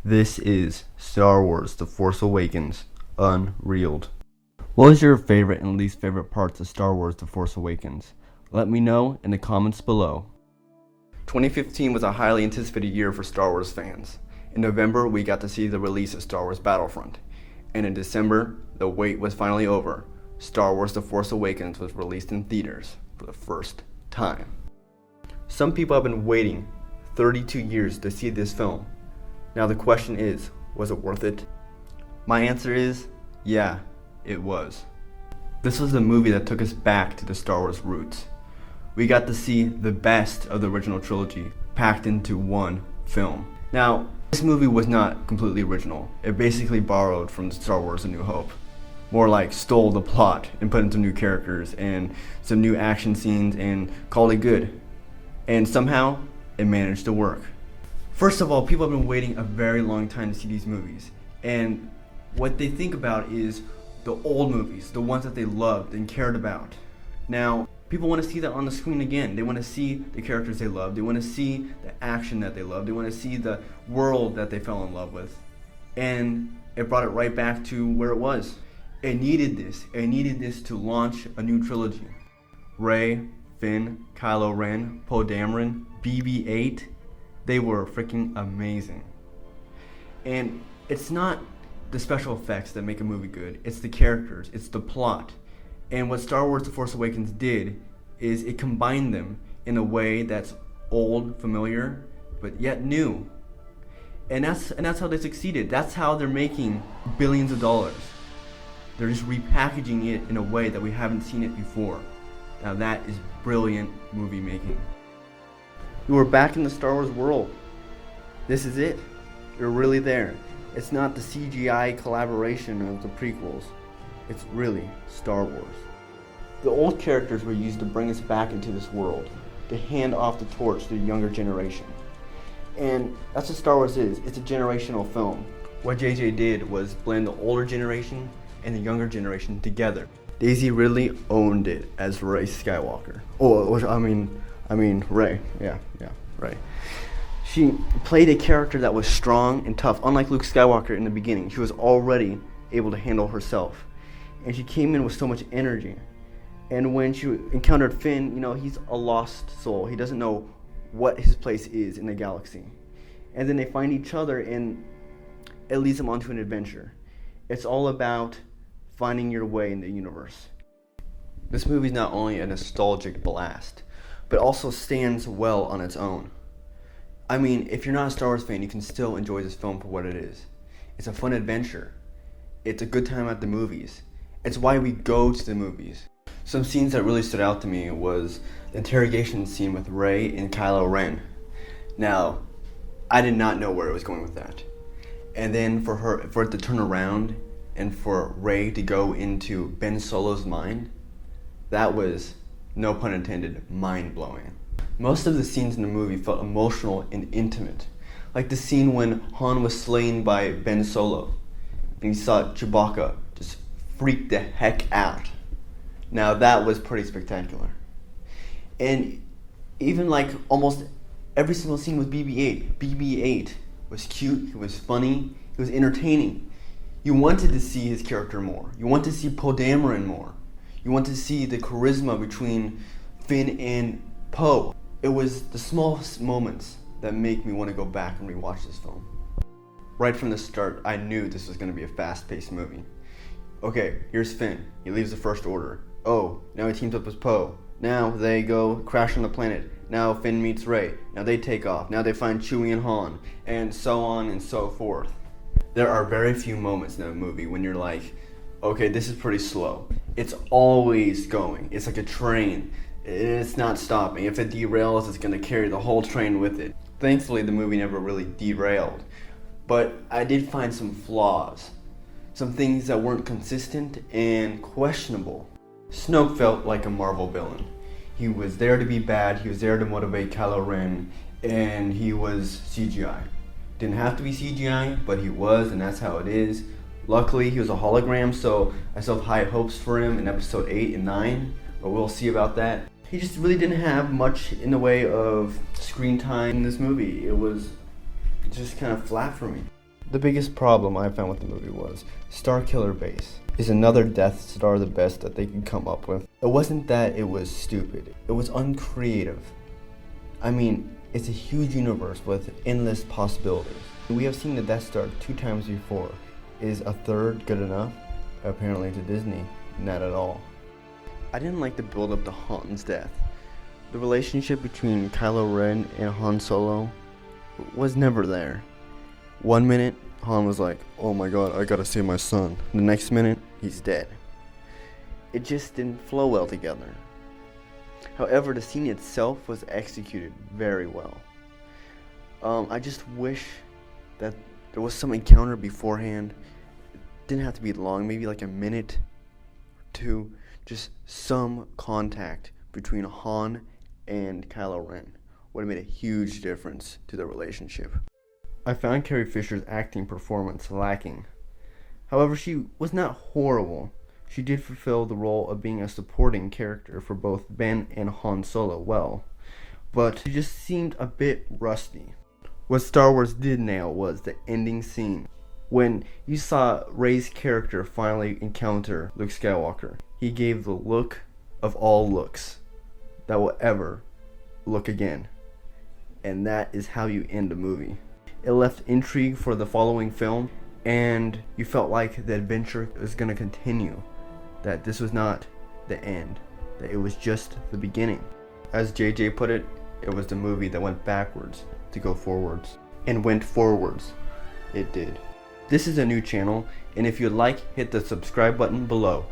This is Star Wars The Force Awakens, Unreeled. What was your favorite and least favorite parts of Star Wars The Force Awakens? Let me know in the comments below. 2015 was a highly anticipated year for Star Wars fans. In November, we got to see the release of Star Wars Battlefront. And in December, the wait was finally over. Star Wars The Force Awakens was released in theaters for the first time. Some people have been waiting 32 years to see this film. Now the question is, was it worth it? My answer is, yeah, it was. This was the movie that took us back to the Star Wars roots. We got to see the best of the original trilogy packed into one film. Now, this movie was not completely original. It basically borrowed from Star Wars A New Hope. More like stole the plot and put in some new characters and some new action scenes and called it good. And somehow, it managed to work. First of all, people have been waiting a very long time to see these movies. And what they think about is the old movies, the ones that they loved and cared about. Now, people want to see that on the screen again. They want to see the characters they love. They want to see the action that they love. They want to see the world that they fell in love with. And it brought it right back to where it was. It needed this. It needed this to launch a new trilogy. Rey, Finn, Kylo Ren, Poe Dameron, BB-8, they were freaking amazing. And it's not the special effects that make a movie good. It's the characters. It's the plot. And what Star Wars The Force Awakens did is it combined them in a way that's old, familiar, but yet new. And that's how they succeeded. That's how they're making billions of dollars. They're just repackaging it in a way that we haven't seen it before. Now that is brilliant movie making. We're back in the Star Wars world. This is it. You're really there. It's not the CGI collaboration of the prequels. It's really Star Wars. The old characters were used to bring us back into this world, to hand off the torch to the younger generation. And that's what Star Wars is. It's a generational film. What JJ did was blend the older generation and the younger generation together. Daisy Ridley owned it as Rey Skywalker. I mean Rey. Yeah, Rey. She played a character that was strong and tough, unlike Luke Skywalker in the beginning. She was already able to handle herself. And she came in with so much energy. And when she encountered Finn, he's a lost soul. He doesn't know what his place is in the galaxy. And then they find each other and it leads them onto an adventure. It's all about finding your way in the universe. This movie is not only a nostalgic blast, but also stands well on its own. I mean, if you're not a Star Wars fan, you can still enjoy this film for what it is. It's a fun adventure. It's a good time at the movies. It's why we go to the movies. Some scenes that really stood out to me was the interrogation scene with Rey and Kylo Ren. Now, I did not know where it was going with that. And then for it to turn around and for Rey to go into Ben Solo's mind, that was, no pun intended, mind-blowing. Most of the scenes in the movie felt emotional and intimate. Like the scene when Han was slain by Ben Solo, and he saw Chewbacca just freak the heck out. Now that was pretty spectacular. And even like almost every single scene with BB-8. BB-8 was cute, he was funny, he was entertaining. You wanted to see his character more. You wanted to see Poe Dameron more. You wanted to see the charisma between Finn and Poe. It was the smallest moments that make me want to go back and rewatch this film. Right from the start, I knew this was going to be a fast-paced movie. Okay, here's Finn. He leaves the First Order. Oh, now he teams up with Poe. Now they go crash on the planet. Now Finn meets Rey. Now they take off. Now they find Chewie and Han. And so on and so forth. There are very few moments in a movie when you're like, okay, this is pretty slow. It's always going. It's like a train. It's not stopping. If it derails, it's going to carry the whole train with it. Thankfully, the movie never really derailed. But I did find some flaws. Some things that weren't consistent and questionable. Snoke felt like a Marvel villain. He was there to be bad, he was there to motivate Kylo Ren, and he was CGI. Didn't have to be CGI, but he was, and that's how it is. Luckily, he was a hologram, so I still have high hopes for him in episode 8 and 9, but we'll see about that. He just really didn't have much in the way of screen time in this movie. It was just kind of flat for me. The biggest problem I found with the movie was Starkiller Base. Is another Death Star the best that they could come up with? It wasn't that it was stupid, it was uncreative. I mean, it's a huge universe with endless possibilities. We have seen the Death Star 2 times before. Is a third good enough? Apparently to Disney, not at all. I didn't like the build up to Han's death. The relationship between Kylo Ren and Han Solo was never there. 1 minute, Han was like, oh my god, I gotta save my son. The next minute, he's dead. It just didn't flow well together. However, the scene itself was executed very well. I just wish that there was some encounter beforehand. It didn't have to be long, maybe like a minute or two. Just some contact between Han and Kylo Ren would have made a huge difference to their relationship. I found Carrie Fisher's acting performance lacking. However, she was not horrible. She did fulfill the role of being a supporting character for both Ben and Han Solo well, but she just seemed a bit rusty. What Star Wars did nail was the ending scene. When you saw Rey's character finally encounter Luke Skywalker, he gave the look of all looks that will ever look again. And that is how you end a movie. It left intrigue for the following film, and you felt like the adventure was going to continue. That this was not the end, that it was just the beginning. As JJ put it, it was the movie that went backwards to go forwards. And went forwards. It did. This is a new channel, and if you'd like, hit the subscribe button below.